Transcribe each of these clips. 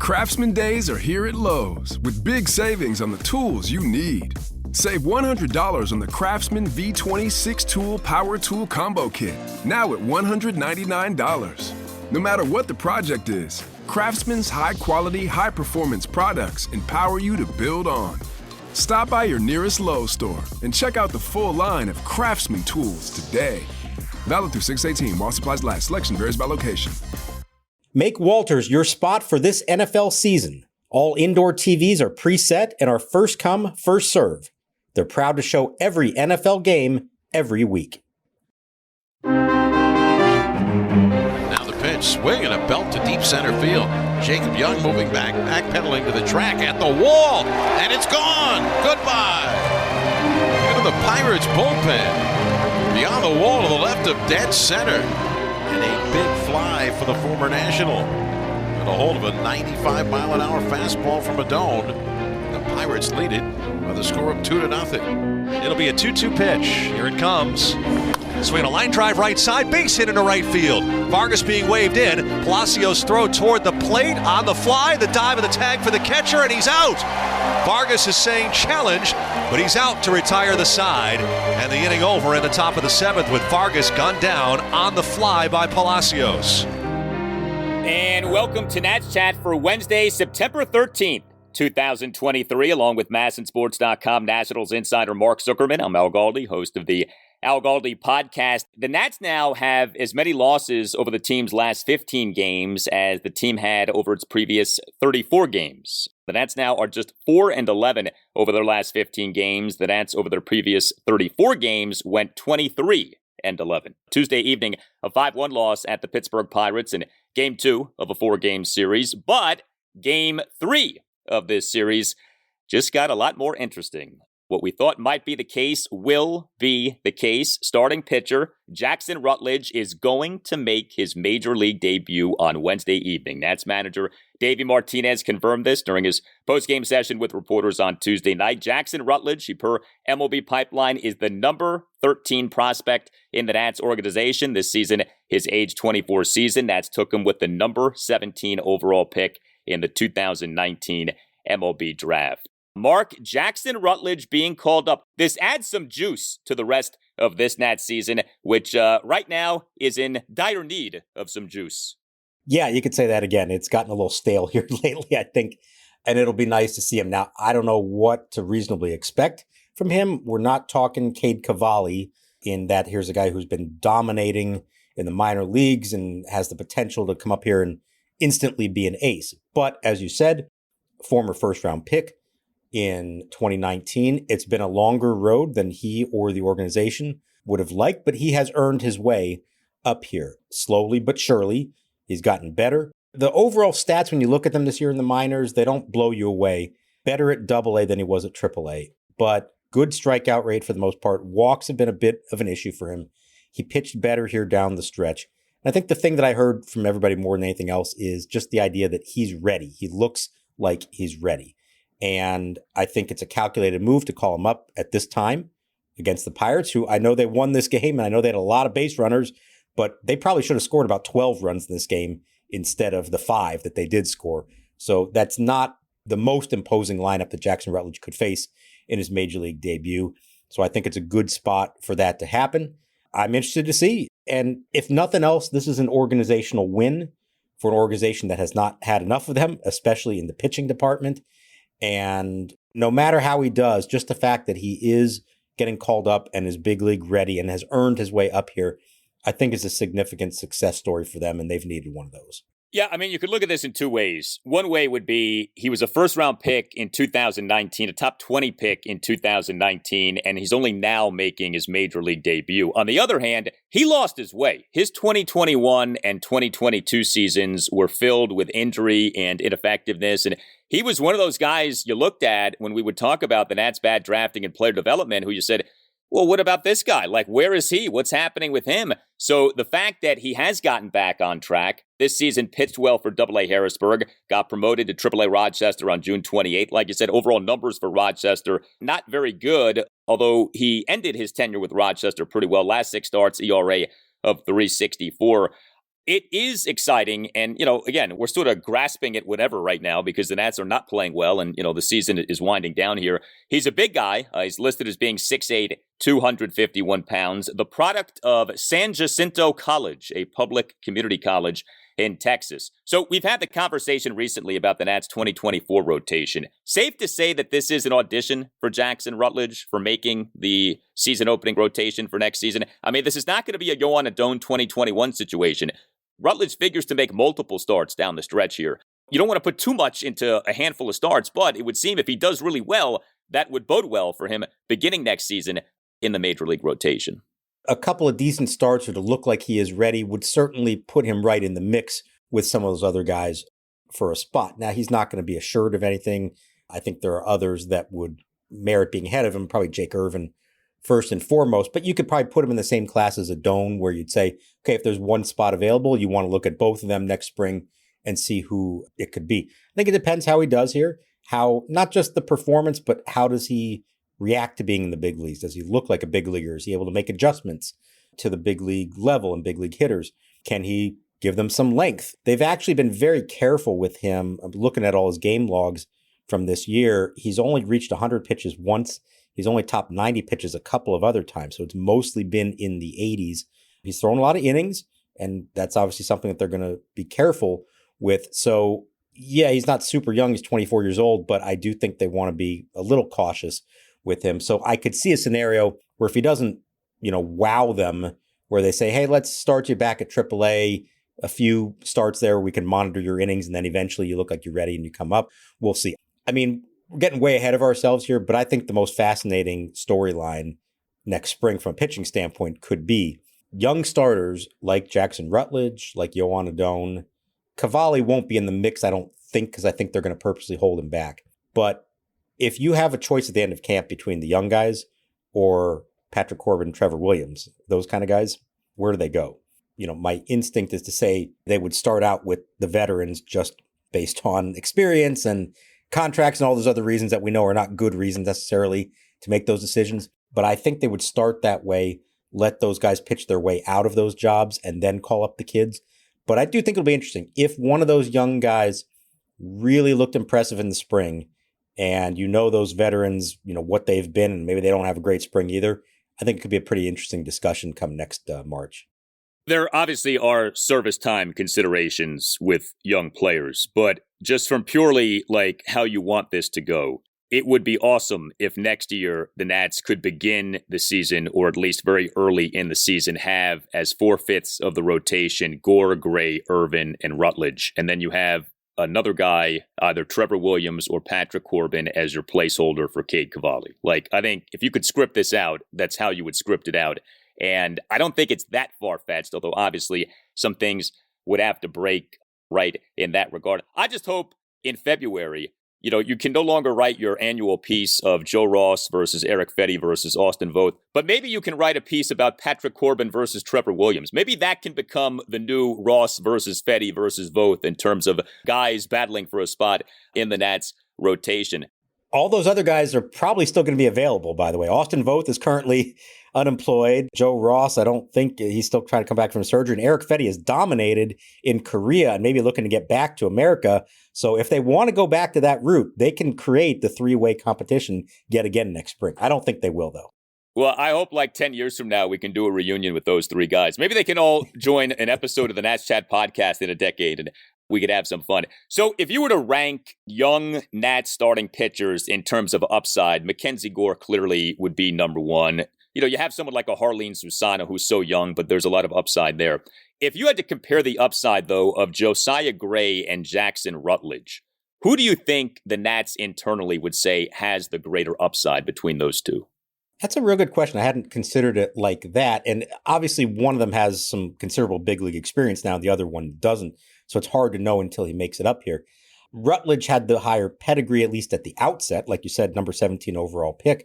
Craftsman Days are here at Lowe's with big savings on the tools you need. Save $100 on the Craftsman V20 6-tool power tool combo kit, now at $199. No matter what the project is, Craftsman's high-quality, high-performance products empower you to build on. Stop by your nearest Lowe's store and check out the full line of Craftsman tools today. Valid through 6/18 while supplies last. Selection varies by location. Make Walters your spot for this NFL season. All indoor TVs are preset and are first come, first serve. They're proud to show every NFL game every week. Now the pitch, swing and a belt to deep center field. Jacob Young moving backpedaling to the track at the wall, and it's gone. Goodbye. Into the Pirates bullpen. Beyond the wall to the left of dead center. And a big fly for the former National. And a hold of a 95-mile-an-hour fastball from Adon. The Pirates lead it by the score of 2-0. It'll be a 2-2 pitch. Here it comes. Swing a line drive right side, base hit into right field. Vargas being waved in. Palacios throw toward the plate on the fly. The dive of the tag for the catcher, and he's out. Vargas is saying challenge, but he's out to retire the side. And the inning over in the top of the seventh with Vargas gunned down on the fly by Palacios. And welcome to Nats Chat for Wednesday, September 13th. 2023, along with MASNsports.com Nationals insider Mark Zuckerman. I'm Al Galdi, host of the Al Galdi podcast. The Nats now have as many losses over the team's last 15 games as the team had over its previous 34 games. The Nats now are just 4-11 over their last 15 games. The Nats over their previous 34 games went 23-11. Tuesday evening, a 5-1 loss at the Pittsburgh Pirates in Game 2 of a 4-game series. But Game 3 of this series just got a lot more interesting. What we thought might be the case will be the case. Starting pitcher Jackson Rutledge is going to make his major league debut on Wednesday evening. Nats manager Davey Martinez confirmed this during his post-game session with reporters on Tuesday night. Jackson Rutledge, per MLB Pipeline, is the number 13 prospect in the Nats organization this season. His age 24 season, Nats took him with the number 17 overall pick in the 2019 MLB draft. Mark, Jackson Rutledge being called up. This adds some juice to the rest of this Nats season, which right now is in dire need of some juice. Yeah, you could say that again. It's gotten a little stale here lately, I think, and it'll be nice to see him. Now, I don't know what to reasonably expect from him. We're not talking Cade Cavalli in that here's a guy who's been dominating in the minor leagues and has the potential to come up here and instantly be an ace. But as you said, former first-round pick in 2019. It's been a longer road than he or the organization would have liked, but he has earned his way up here. Slowly but surely, he's gotten better. The overall stats, when you look at them this year in the minors, they don't blow you away. Better at AA than he was at AAA, but good strikeout rate for the most part. Walks have been a bit of an issue for him. He pitched better here down the stretch. And I think the thing that I heard from everybody more than anything else is just the idea that he's ready. He looks like he's ready. And I think it's a calculated move to call him up at this time against the Pirates, who I know they won this game, and I know they had a lot of base runners, but they probably should have scored about 12 runs in this game instead of the 5 that they did score. So that's not the most imposing lineup that Jackson Rutledge could face in his major league debut. So I think it's a good spot for that to happen. I'm interested to see. And if nothing else, this is an organizational win for an organization that has not had enough of them, especially in the pitching department. And no matter how he does, just the fact that he is getting called up and is big league ready and has earned his way up here, I think is a significant success story for them, and they've needed one of those. Yeah, I mean, you could look at this in two ways. One way would be he was a first-round pick in 2019, a top 20 pick in 2019, and he's only now making his major league debut. On the other hand, he lost his way. His 2021 and 2022 seasons were filled with injury and ineffectiveness, and he was one of those guys you looked at when we would talk about the Nats' bad drafting and player development who you said, well, what about this guy? Like, where is he? What's happening with him? So the fact that he has gotten back on track this season, pitched well for AA Harrisburg, got promoted to AAA Rochester on June 28th. Like you said, overall numbers for Rochester, not very good, although he ended his tenure with Rochester pretty well. Last 6 starts, ERA of 3.64. It is exciting. And, again, we're sort of grasping at whatever right now because the Nats are not playing well. And, the season is winding down here. He's a big guy. He's listed as being 6'8", 251 pounds, the product of San Jacinto College, a public community college in Texas. So we've had the conversation recently about the Nats 2024 rotation. Safe to say that this is an audition for Jackson Rutledge for making the season opening rotation for next season. I mean, this is not going to be a Joan Adon 2021 situation. Rutledge figures to make multiple starts down the stretch here. You don't want to put too much into a handful of starts, but it would seem if he does really well, that would bode well for him beginning next season in the Major League rotation. A couple of decent starts or to look like he is ready would certainly put him right in the mix with some of those other guys for a spot. Now, he's not going to be assured of anything. I think there are others that would merit being ahead of him, probably Jake Irvin first and foremost, but you could probably put him in the same class as Adon, where you'd say, okay, if there's one spot available, you want to look at both of them next spring and see who it could be. I think it depends how he does here, how not just the performance, but how does he react to being in the big leagues? Does he look like a big leaguer? Is he able to make adjustments to the big league level and big league hitters? Can he give them some length? They've actually been very careful with him. I'm looking at all his game logs from this year. He's only reached 100 pitches once. He's only topped 90 pitches a couple of other times. So it's mostly been in the 80s. He's thrown a lot of innings, and that's obviously something that they're going to be careful with. So yeah, he's not super young. He's 24 years old, but I do think they want to be a little cautious with him. So I could see a scenario where if he doesn't, wow them, where they say, hey, let's start you back at AAA, a few starts there, we can monitor your innings, and then eventually you look like you're ready and you come up. We'll see. I mean, we're getting way ahead of ourselves here, but I think the most fascinating storyline next spring from a pitching standpoint could be young starters like Jackson Rutledge, like Joan Adon. Cavalli won't be in the mix, I don't think, because I think they're going to purposely hold him back. But if you have a choice at the end of camp between the young guys or Patrick Corbin, Trevor Williams, those kind of guys, where do they go? My instinct is to say they would start out with the veterans just based on experience and contracts and all those other reasons that we know are not good reasons necessarily to make those decisions. But I think they would start that way, let those guys pitch their way out of those jobs and then call up the kids. But I do think it'll be interesting. If one of those young guys really looked impressive in the spring and those veterans, what they've been, and maybe they don't have a great spring either, I think it could be a pretty interesting discussion come next March. There obviously are service time considerations with young players, but just from purely like how you want this to go, it would be awesome if next year the Nats could begin the season, or at least very early in the season, have as 4/5 of the rotation Gore, Gray, Irvin, and Rutledge. And then you have another guy, either Trevor Williams or Patrick Corbin, as your placeholder for Cade Cavalli. Like, I think if you could script this out, that's how you would script it out. And I don't think it's that far-fetched, although obviously some things would have to break right in that regard. I just hope in February, you can no longer write your annual piece of Joe Ross versus Eric Fetty versus Austin Voth, but maybe you can write a piece about Patrick Corbin versus Trevor Williams. Maybe that can become the new Ross versus Fetty versus Voth in terms of guys battling for a spot in the Nats rotation. All those other guys are probably still going to be available, by the way. Austin Voth is currently unemployed. Joe Ross, I don't think he's still trying to come back from surgery. And Eric Fetty has dominated in Korea and maybe looking to get back to America. So if they want to go back to that route, they can create the three-way competition yet again next spring. I don't think they will, though. Well, I hope like 10 years from now, we can do a reunion with those three guys. Maybe they can all join an episode of the Nats Chat podcast in a decade, and we could have some fun. So if you were to rank young Nats starting pitchers in terms of upside, Mackenzie Gore clearly would be number one. You have someone like a Harleen Susana who's so young, but there's a lot of upside there. If you had to compare the upside, though, of Josiah Gray and Jackson Rutledge, who do you think the Nats internally would say has the greater upside between those two? That's a real good question. I hadn't considered it like that. And obviously one of them has some considerable big league experience now. The other one doesn't. So it's hard to know until he makes it up here. Rutledge had the higher pedigree, at least at the outset. Like you said, number 17 overall pick.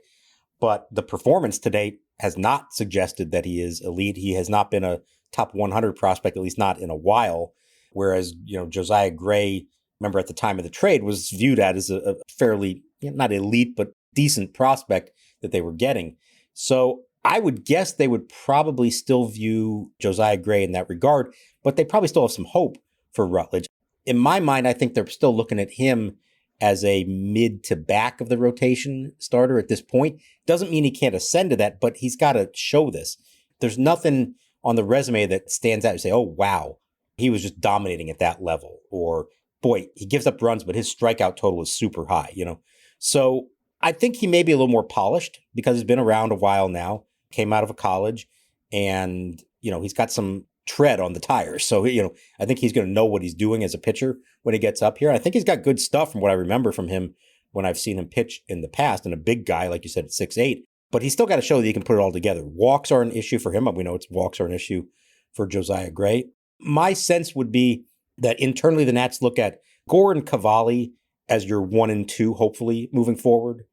But the performance to date has not suggested that he is elite. He has not been a top 100 prospect, at least not in a while. Whereas, Josiah Gray, remember at the time of the trade, was viewed as a fairly, not elite, but decent prospect that they were getting. So I would guess they would probably still view Josiah Gray in that regard, but they probably still have some hope for Rutledge. In my mind, I think they're still looking at him as a mid to back of the rotation starter at this point. Doesn't mean he can't ascend to that, but he's got to show this. There's nothing on the resume that stands out and say, oh, wow, he was just dominating at that level. Or, boy, he gives up runs, but his strikeout total is super high, So I think he may be a little more polished because he's been around a while now, came out of a college, and, he's got some tread on the tires. So, I think he's going to know what he's doing as a pitcher when he gets up here. I think he's got good stuff from what I remember from him when I've seen him pitch in the past, and a big guy, like you said, at 6'8". But he's still got to show that he can put it all together. Walks are an issue for him. We know walks are an issue for Josiah Gray. My sense would be that internally the Nats look at Gore and Cavalli as your 1 and 2, hopefully, moving forward.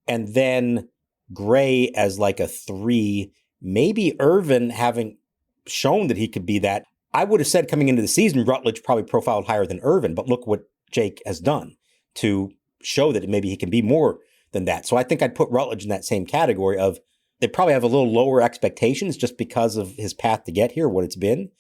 And then Gray as like a 3, maybe Irvin having shown that he could be that. I would have said coming into the season, Rutledge probably profiled higher than Irvin, but look what Jake has done to show that maybe he can be more than that. So I think I'd put Rutledge in that same category of they probably have a little lower expectations just because of his path to get here, what it's been.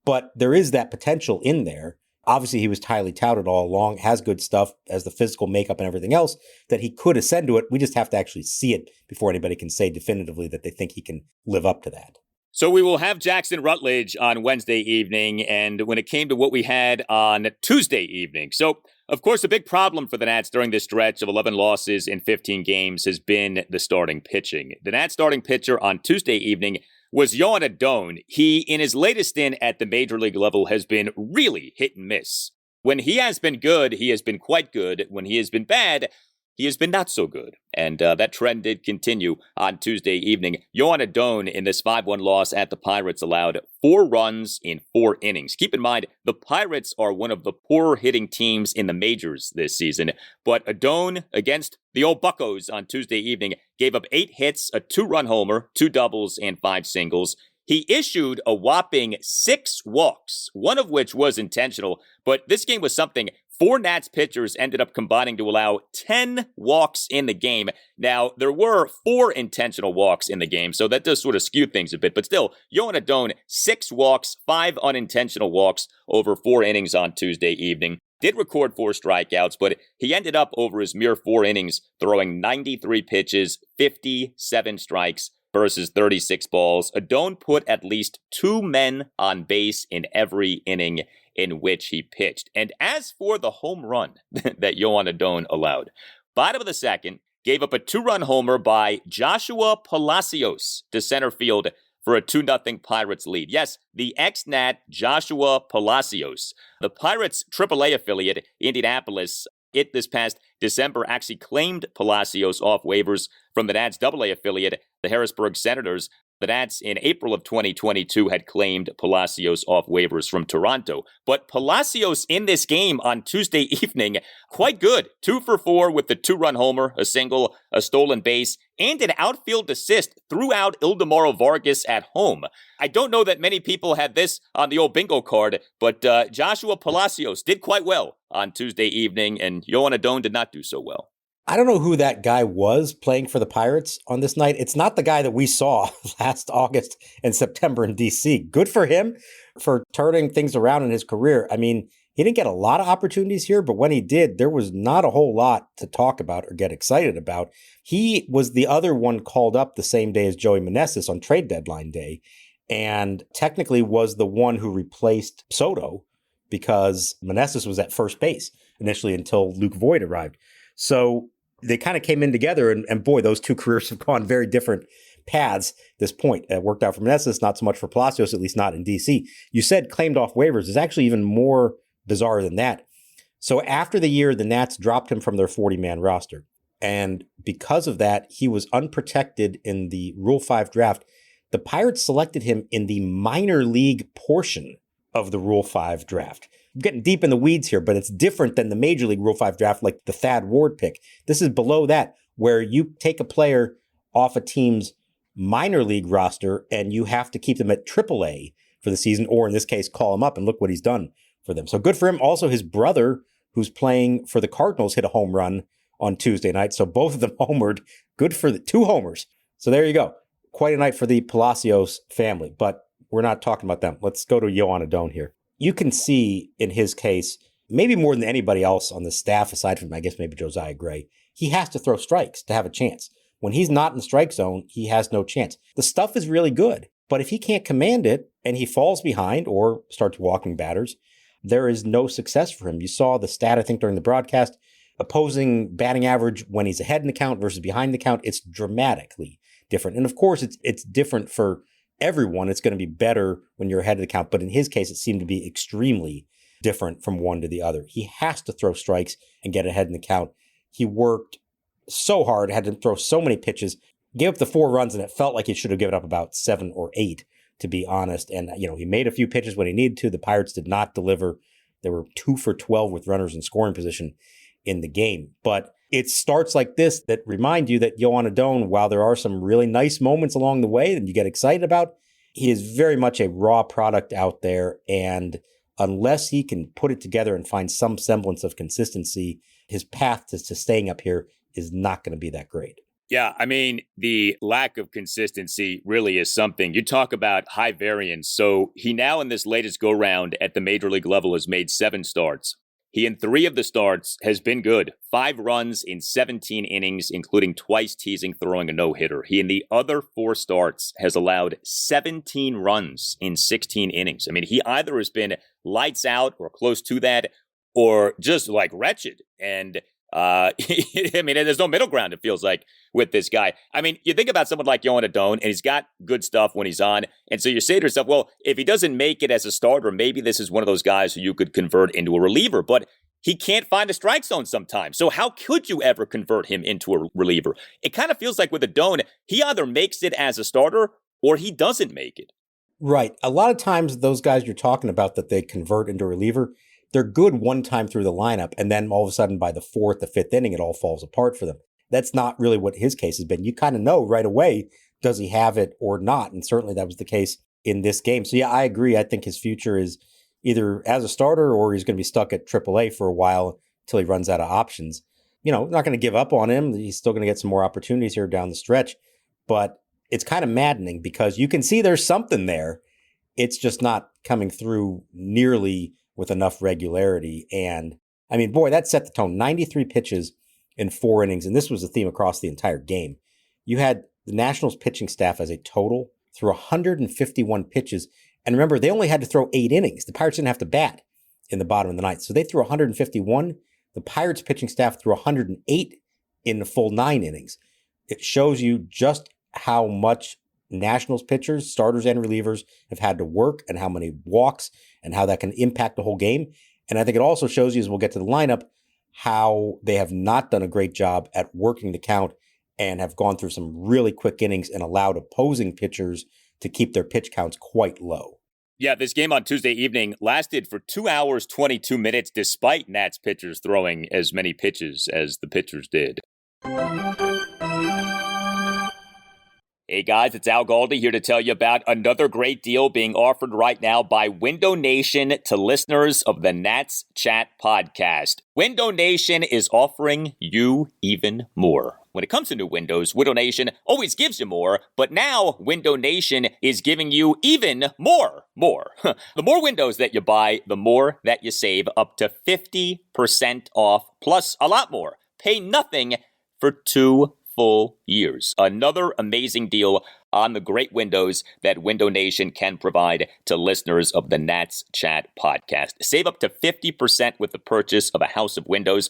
But there is that potential in there. Obviously, he was highly touted all along, has good stuff, has the physical makeup and everything else, that he could ascend to it. We just have to actually see it before anybody can say definitively that they think he can live up to that. So we will have Jackson Rutledge on Wednesday evening, and when it came to what we had on Tuesday evening. So, of course, a big problem for the Nats during this stretch of 11 losses in 15 games has been the starting pitching. The Nats starting pitcher on Tuesday evening was Joan Adon. He, in his latest stint at the major league level, has been really hit and miss. When he has been good, he has been quite good. When he has been bad, he has been not so good. And that trend did continue on Tuesday evening. Joan Adon, in this 5-1 loss at the Pirates, allowed 4 runs in 4 innings. Keep in mind, the Pirates are one of the poorer hitting teams in the majors this season. But Adon, against the old Buccos on Tuesday evening, gave up 8 hits, a 2-run homer, 2 doubles, and 5 singles. He issued a whopping 6 walks, one of which was intentional. But this game was something. 4 Nats pitchers ended up combining to allow 10 walks in the game. Now, there were 4 intentional walks in the game, so that does sort of skew things a bit. But still, Joan Adon, 6 walks, 5 unintentional walks over 4 innings on Tuesday evening. Did record 4 strikeouts, but he ended up over his mere 4 innings throwing 93 pitches, 57 strikes versus 36 balls. Adon put at least 2 men on base in every inning in which he pitched. And as for the home run that Joan Adon allowed, bottom of the second, gave up a 2-run homer by Joshua Palacios to center field for a 2-0 Pirates lead. Yes, the ex-Nat Joshua Palacios. The Pirates' AAA affiliate, Indianapolis, this past December actually claimed Palacios off waivers from the Nats' AA affiliate, the Harrisburg Senators. The Nats in April of 2022 had claimed Palacios off waivers from Toronto. But Palacios in this game on Tuesday evening, quite good. 2 for 4 with the 2-run homer, a single, a stolen base, and an outfield assist throughout Ildemaro Vargas at home. I don't know that many people had this on the old bingo card, but Joshua Palacios did quite well on Tuesday evening, and Joan Adon did not do so well. I don't know who that guy was playing for the Pirates on this night. It's not the guy that we saw last August and September in D.C. Good for him for turning things around in his career. I mean, he didn't get a lot of opportunities here, but when he did, there was not a whole lot to talk about or get excited about. He was the other one called up the same day as Joey Meneses on trade deadline day, and technically was the one who replaced Soto because Meneses was at first base initially until Luke Voigt arrived. So they kind of came in together, and boy, those 2 careers have gone very different paths at this point. It worked out for Meneses, not so much for Palacios, at least not in D.C. You said claimed off waivers. It's actually even more bizarre than that. So after the year, the Nats dropped him from their 40-man roster. And because of that, he was unprotected in the Rule 5 draft. The Pirates selected him in the minor league portion of the Rule 5 draft. I'm getting deep in the weeds here, but it's different than the Major League Rule 5 draft, like the Thad Ward pick. This is below that, where you take a player off a team's minor league roster and you have to keep them at AAA for the season, or in this case, call him up, and look what he's done for them. So good for him. Also, his brother, who's playing for the Cardinals, hit a home run on Tuesday night. So both of them homered. Good for the 2 homers. So there you go. quite a night for the Palacios family, but we're not talking about them. Let's go to Joan Adon here. You can see in his case, maybe more than anybody else on the staff, aside from, I guess, maybe Josiah Gray, he has to throw strikes to have a chance. When he's not in the strike zone, he has no chance. The stuff is really good, but if he can't command it and he falls behind or starts walking batters, there is no success for him. You saw the stat, I think, during the broadcast, opposing batting average when he's ahead in the count versus behind the count. It's dramatically different. And of course, it's different for everyone. It's going to be better when you're ahead of the count. But in his case, it seemed to be extremely different from one to the other. He has to throw strikes and get ahead in the count. He worked so hard, had to throw so many pitches, gave up the 4 runs, and it felt like he should have given up about 7 or 8, to be honest. And, he made a few pitches when he needed to. The Pirates did not deliver. They were 2 for 12 with runners in scoring position in the game. But it starts like this that remind you that Joan Adon, while there are some really nice moments along the way that you get excited about, he is very much a raw product out there. And unless he can put it together and find some semblance of consistency, his path to staying up here is not going to be that great. Yeah, I mean, the lack of consistency really is something. You talk about high variance. So he now in this latest go-round at the major league level has made 7 starts. He in 3 of the starts has been good. 5 runs in 17 innings, including twice teasing, throwing a no-hitter. He in the other 4 starts has allowed 17 runs in 16 innings. I mean, he either has been lights out or close to that or just like wretched. And I mean, there's no middle ground, it feels like, with this guy. I mean, you think about someone like Joan Adon, and he's got good stuff when he's on. And so you say to yourself, well, if he doesn't make it as a starter, maybe this is one of those guys who you could convert into a reliever. But he can't find the strike zone sometimes. So how could you ever convert him into a reliever? It kind of feels like with Adon, he either makes it as a starter or he doesn't make it. Right. A lot of times those guys you're talking about that they convert into a reliever, they're good one time through the lineup, and then all of a sudden by the 4th, the 5th inning, it all falls apart for them. That's not really what his case has been. You kind of know right away, does he have it or not? And certainly that was the case in this game. So yeah, I agree. I think his future is either as a starter or he's going to be stuck at AAA for a while until he runs out of options. Not going to give up on him. He's still going to get some more opportunities here down the stretch. But it's kind of maddening because you can see there's something there. It's just not coming through nearly with enough regularity. And I mean, boy, that set the tone. 93 pitches in 4 innings. And this was a theme across the entire game. You had the Nationals pitching staff as a total through 151 pitches. And remember, they only had to throw 8 innings. The Pirates didn't have to bat in the bottom of the ninth. So they threw 151. The Pirates pitching staff threw 108 in the full 9 innings. It shows you just how much Nationals pitchers, starters and relievers, have had to work and how many walks and how that can impact the whole game. And I think it also shows you, as we'll get to the lineup, how they have not done a great job at working the count and have gone through some really quick innings and allowed opposing pitchers to keep their pitch counts quite low. Yeah, this game on Tuesday evening lasted for 2 hours, 22 minutes, despite Nats pitchers throwing as many pitches as the pitchers did. Hey guys, it's Al Galdi here to tell you about another great deal being offered right now by Window Nation to listeners of the Nats Chat podcast. Window Nation is offering you even more. When it comes to new windows, Window Nation always gives you more, but now Window Nation is giving you even more. The more windows that you buy, the more that you save, up to 50% off, plus a lot more. Pay nothing for 2 full years. Another amazing deal on the great windows that Window Nation can provide to listeners of the Nats Chat podcast. Save up to 50% with the purchase of a house of windows.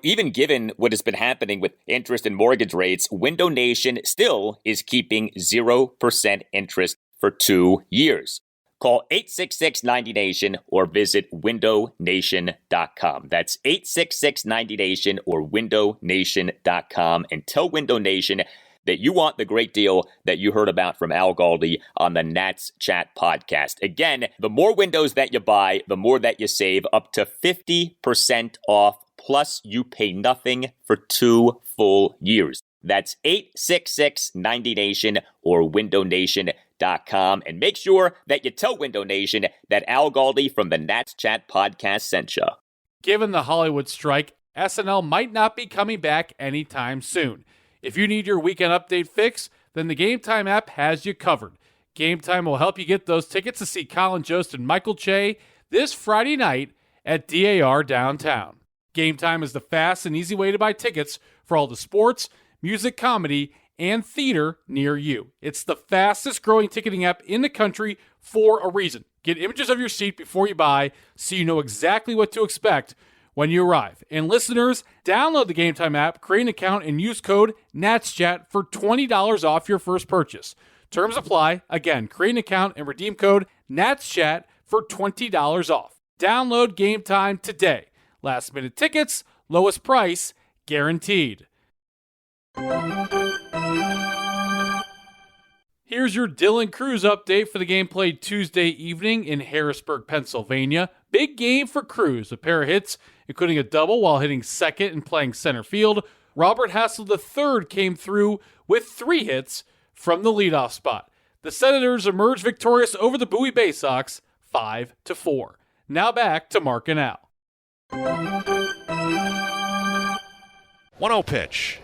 Even given what has been happening with interest and mortgage rates, Window Nation still is keeping 0% interest for 2 years. Call 866-90NATION or visit windownation.com. That's 866-90NATION or windownation.com, and tell Window Nation that you want the great deal that you heard about from Al Galdi on the Nats Chat podcast. Again, the more windows that you buy, the more that you save, up to 50% off, plus you pay nothing for 2 full years. That's 866-90NATION or windownation.com. And make sure that you tell Window Nation that Al Galdi from the Nats Chat podcast sent you. Given the Hollywood strike, SNL might not be coming back anytime soon. If you need your weekend update fix, then the Game Time app has you covered. Game Time will help you get those tickets to see Colin Jost and Michael Che this Friday night at DAR downtown. Game Time is the fast and easy way to buy tickets for all the sports, music, comedy, and theater near you. It's the fastest growing ticketing app in the country for a reason. Get images of your seat before you buy so you know exactly what to expect when you arrive. And listeners, download the Game Time app, create an account, and use code NATSCHAT for $20 off your first purchase. Terms apply. Again, create an account and redeem code NATSCHAT for $20 off. Download Game Time today. Last minute tickets, lowest price, guaranteed. Here's your Dylan Cruz update for the game played Tuesday evening in Harrisburg, Pennsylvania. Big game for Cruz. A pair of hits, including a double while hitting second and playing center field. Robert Hassel III came through with 3 hits from the leadoff spot. The Senators emerged victorious over the Bowie Bay Sox 5-4. Now back to Mark and Al. 1-0 pitch.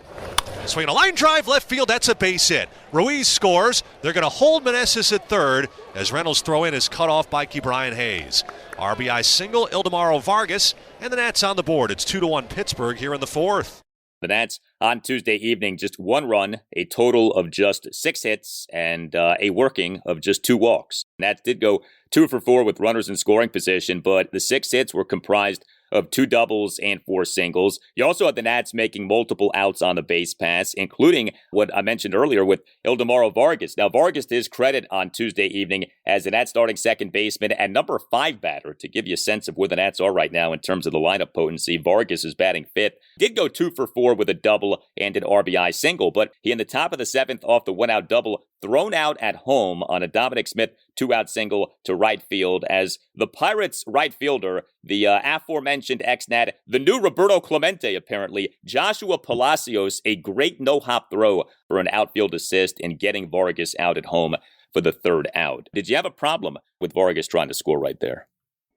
Swinging a line drive left field, that's a base hit. Ruiz scores. They're going to hold Meneses at third as Reynolds' throw-in is cut off by Brian Hayes. RBI single, Ildemaro Vargas, and the Nats on the board. It's 2-1 Pittsburgh here in the fourth. The Nats on Tuesday evening, just 1 run, a total of just 6 hits, and a working of just 2 walks. Nats did go 2 for 4 with runners in scoring position, but the 6 hits were comprised of 2 doubles and 4 singles. You also had the Nats making multiple outs on the base pass, including what I mentioned earlier with Ildemaro Vargas. Now, Vargas, to his credit on Tuesday evening as the Nats starting second baseman and number 5 batter, to give you a sense of where the Nats are right now in terms of the lineup potency. Vargas is batting 5th. Did go 2 for 4 with a double and an RBI single, but he in the top of the 7th off the 1-out double, thrown out at home on a Dominic Smith 2-out single to right field as the Pirates right fielder, the aforementioned ex-Nat, the new Roberto Clemente apparently, Joshua Palacios, a great no-hop throw for an outfield assist in getting Vargas out at home for the 3rd out. Did you have a problem with Vargas trying to score right there?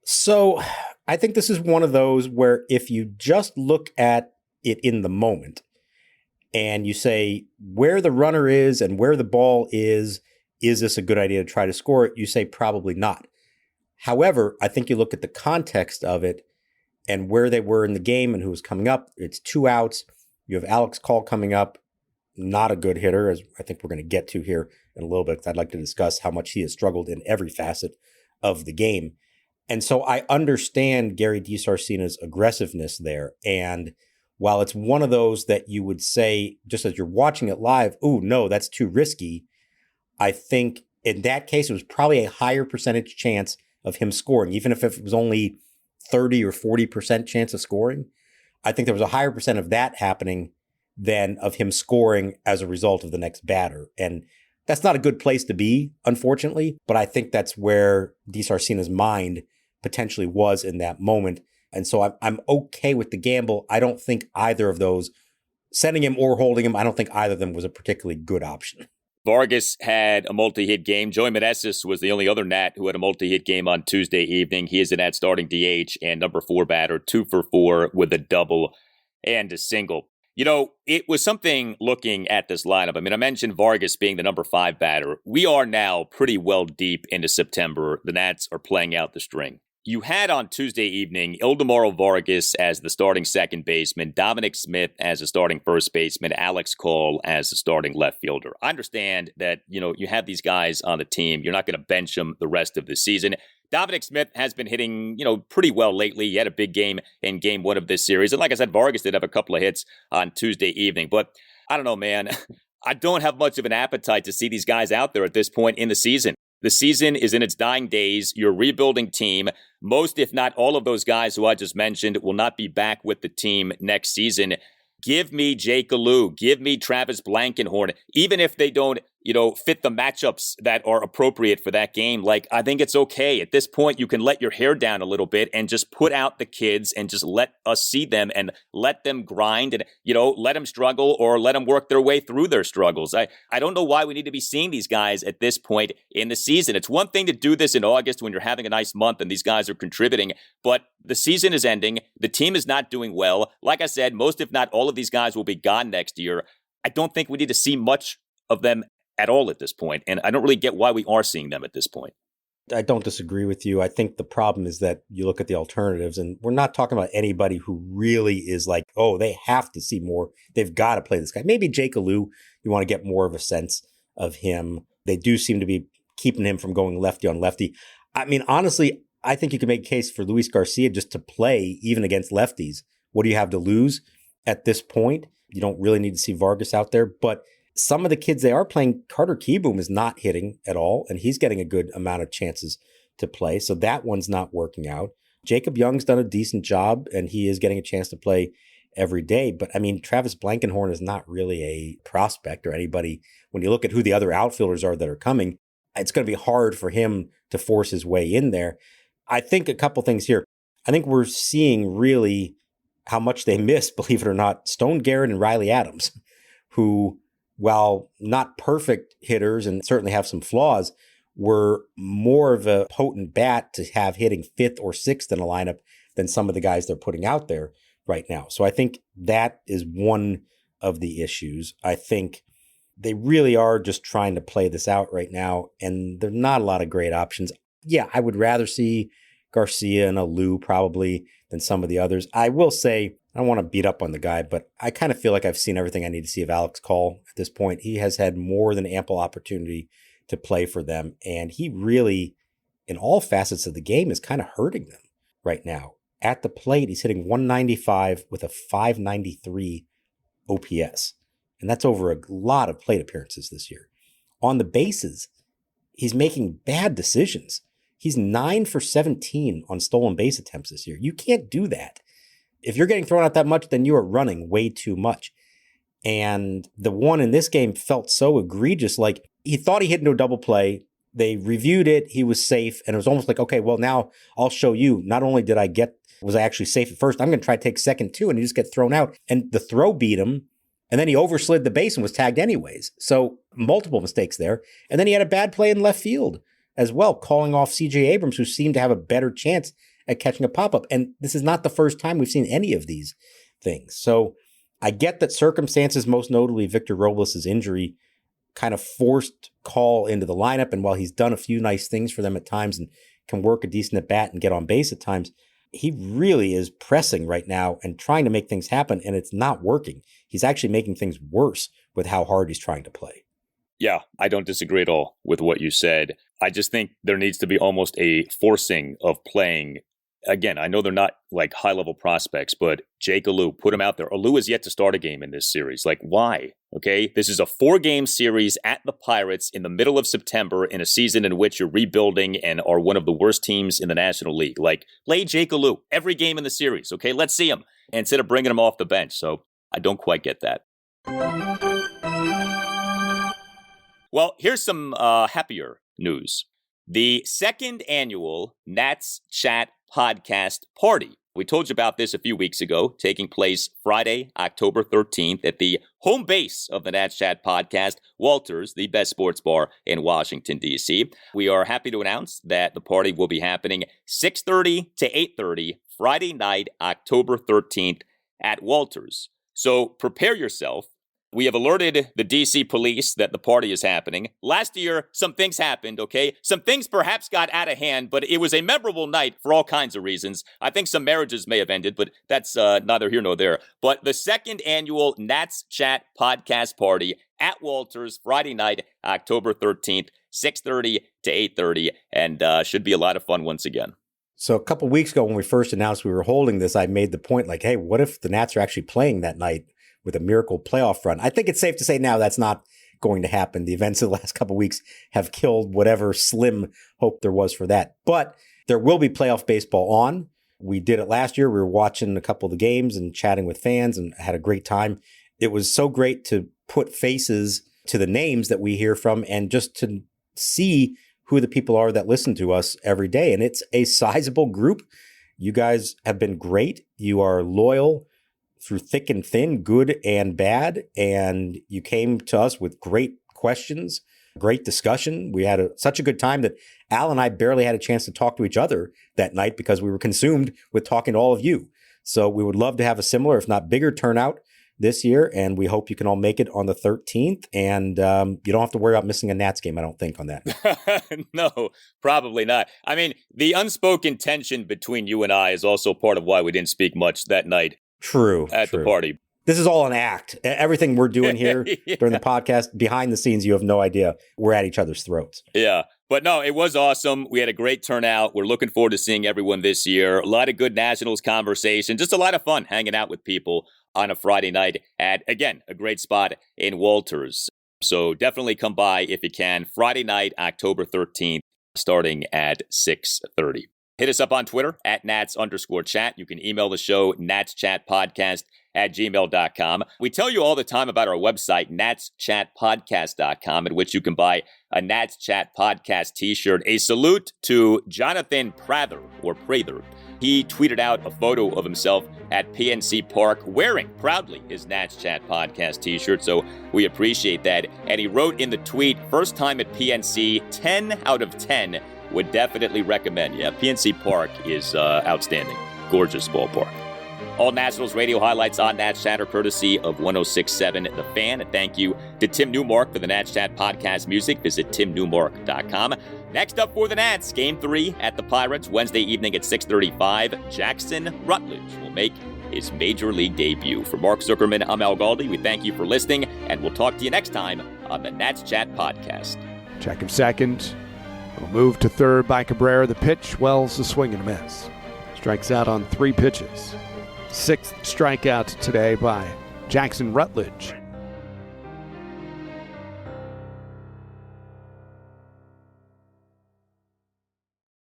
So I think this is one of those where if you just look at it in the moment and you say where the runner is and where the ball is this a good idea to try to score it? You say probably not. However, I think you look at the context of it and where they were in the game and who was coming up. It's 2 outs. You have Alex Call coming up, not a good hitter, as I think we're going to get to here in a little bit, because I'd like to discuss how much he has struggled in every facet of the game. And so I understand Gary DiSarcina's aggressiveness there. And while it's one of those that you would say, just as you're watching it live, ooh, no, that's too risky, I think in that case, it was probably a higher percentage chance of him scoring, even if it was only 30 or 40% chance of scoring. I think there was a higher percent of that happening than of him scoring as a result of the next batter. And that's not a good place to be, unfortunately, but I think that's where DiSarcina's mind potentially was in that moment. And so I'm okay with the gamble. I don't think either of those, sending him or holding him, I don't think either of them was a particularly good option. Vargas had a multi-hit game. Joey Meneses was the only other Nat who had a multi-hit game on Tuesday evening. He is the Nat starting DH and number 4 batter, 2 for 4 with a double and a single. You know, it was something looking at this lineup. I mean, I mentioned Vargas being the number 5 batter. We are now pretty well deep into September. The Nats are playing out the string. You had on Tuesday evening Ildemaro Vargas as the starting second baseman, Dominic Smith as the starting first baseman, Alex Call as the starting left fielder. I understand that, you have these guys on the team. You're not going to bench them the rest of the season. Dominic Smith has been hitting, pretty well lately. He had a big game in game 1 of this series. And like I said, Vargas did have a couple of hits on Tuesday evening. But I don't know, man. I don't have much of an appetite to see these guys out there at this point in the season. The season is in its dying days. You're a rebuilding team. Most, if not all of those guys who I just mentioned will not be back with the team next season. Give me Jake Alou. Give me Travis Blankenhorn. Even if they don't, fit the matchups that are appropriate for that game. I think it's okay. At this point, you can let your hair down a little bit and just put out the kids and just let us see them and let them grind and, let them struggle or let them work their way through their struggles. I don't know why we need to be seeing these guys at this point in the season. It's one thing to do this in August when you're having a nice month and these guys are contributing, but the season is ending. The team is not doing well. Like I said, most, if not all of these guys will be gone next year. I don't think we need to see much of them at all at this point. And I don't really get why we are seeing them at this point. I don't disagree with you. I think the problem is that you look at the alternatives, and we're not talking about anybody who really is like, oh, they have to see more. They've got to play this guy. Maybe Jake Alou, you want to get more of a sense of him. They do seem to be keeping him from going lefty on lefty. I mean, honestly, I think you can make a case for Luis Garcia just to play even against lefties. What do you have to lose at this point? You don't really need to see Vargas out there, but some of the kids they are playing, Carter Kieboom is not hitting at all, and he's getting a good amount of chances to play. So that one's not working out. Jacob Young's done a decent job, and he is getting a chance to play every day. But, I mean, Travis Blankenhorn is not really a prospect or anybody. When you look at who the other outfielders are that are coming, it's going to be hard for him to force his way in there. I think a couple things here. I think we're seeing really how much they miss, believe it or not, Stone Garrett and Riley Adams, who, while not perfect hitters and certainly have some flaws, were more of a potent bat to have hitting fifth or sixth in a lineup than some of the guys they're putting out there right now. So I think that is one of the issues. I think they really are just trying to play this out right now, and there's not a lot of great options. Yeah, I would rather see Garcia and Alou probably than some of the others. I will say, I don't want to beat up on the guy, but I kind of feel like I've seen everything I need to see of Alex Call at this point. He has had more than ample opportunity to play for them, and he really, in all facets of the game, is kind of hurting them right now. At the plate, he's hitting 195 with a 593 OPS, and that's over a lot of plate appearances this year. On the bases, he's making bad decisions. He's 9 for 17 on stolen base attempts this year. You can't do that. If you're getting thrown out that much, then you are running way too much. And the one in this game felt so egregious. Like, he thought he hit into a double play. They reviewed it. He was safe. And it was almost like, okay, well, now I'll show you. Not only was I actually safe at first, I'm going to try to take second too. And he just get thrown out. And the throw beat him. And then he overslid the base and was tagged anyways. So multiple mistakes there. And then he had a bad play in left field as well, calling off C.J. Abrams, who seemed to have a better chance at catching a pop-up. And this is not the first time we've seen any of these things. So I get that circumstances, most notably Victor Robles' injury, kind of forced Call into the lineup. And while he's done a few nice things for them at times and can work a decent at bat and get on base at times, he really is pressing right now and trying to make things happen, and it's not working. He's actually making things worse with how hard he's trying to play. Yeah, I don't disagree at all with what you said. I just think there needs to be almost a forcing of playing. Again, I know they're not like high-level prospects, but Jake Alou, put him out there. Alou is yet to start a game in this series. Like, why? Okay, this is a 4-game series at the Pirates in the middle of September in a season in which you're rebuilding and are one of the worst teams in the National League. Like, play Jake Alou every game in the series, okay? Let's see him instead of bringing him off the bench. So I don't quite get that. Well, here's some happier news. The second annual Nats Chat podcast party. We told you about this a few weeks ago, taking place Friday, October 13th at the home base of the Nats Chat podcast, Walters, the best sports bar in Washington, D.C. We are happy to announce that the party will be happening 6:30 to 8:30 Friday night, October 13th at Walters. So prepare yourself. We have alerted the D.C. police that the party is happening. Last year, some things happened, okay? Some things perhaps got out of hand, but it was a memorable night for all kinds of reasons. I think some marriages may have ended, but that's neither here nor there. But the second annual Nats Chat podcast party at Walters, Friday night, October 13th, 6:30 to 8:30, and should be a lot of fun once again. So a couple weeks ago when we first announced we were holding this, I made the point like, hey, what if the Nats are actually playing that night with a miracle playoff run? I think it's safe to say now that's not going to happen. The events of the last couple of weeks have killed whatever slim hope there was for that. But there will be playoff baseball on. We did it last year. We were watching a couple of the games and chatting with fans and had a great time. It was so great to put faces to the names that we hear from and just to see who the people are that listen to us every day. And it's a sizable group. You guys have been great. You are loyal through thick and thin, good and bad. And you came to us with great questions, great discussion. We had such a good time that Al and I barely had a chance to talk to each other that night because we were consumed with talking to all of you. So we would love to have a similar, if not bigger, turnout this year, and we hope you can all make it on the 13th. And you don't have to worry about missing a Nats game, I don't think, on that. No, probably not. I mean, the unspoken tension between you and I is also part of why we didn't speak much that night. True. The party. This is all an act. Everything we're doing here during the podcast, behind the scenes, you have no idea. We're at each other's throats. Yeah. But no, it was awesome. We had a great turnout. We're looking forward to seeing everyone this year. A lot of good Nationals conversation. Just a lot of fun hanging out with people on a Friday night at, again, a great spot in Walters. So definitely come by if you can. Friday night, October 13th, starting at 6:30. Hit us up on Twitter at Nats_chat. You can email the show, natschatpodcast@gmail.com. We tell you all the time about our website, natschatpodcast.com, at which you can buy a Nats Chat Podcast t-shirt. A salute to Jonathan Prather. He tweeted out a photo of himself at PNC Park wearing proudly his Nats Chat Podcast t-shirt, so we appreciate that. And he wrote in the tweet, first time at PNC, 10 out of 10. Would definitely recommend. Yeah, PNC Park is outstanding. Gorgeous ballpark. All Nationals radio highlights on Nats Chat are courtesy of 106.7 The Fan. And thank you to Tim Newmark for the Nats Chat podcast music. Visit timnewmark.com. Next up for the Nats, Game 3 at the Pirates, Wednesday evening at 6:35. Jackson Rutledge will make his Major League debut. For Mark Zuckerman, I'm Al Galdi. We thank you for listening, and we'll talk to you next time on the Nats Chat podcast. Check him second. Will move to third by Cabrera. The pitch, Wells, a swing and a miss. Strikes out on 3 pitches. 6th strikeout today by Jackson Rutledge.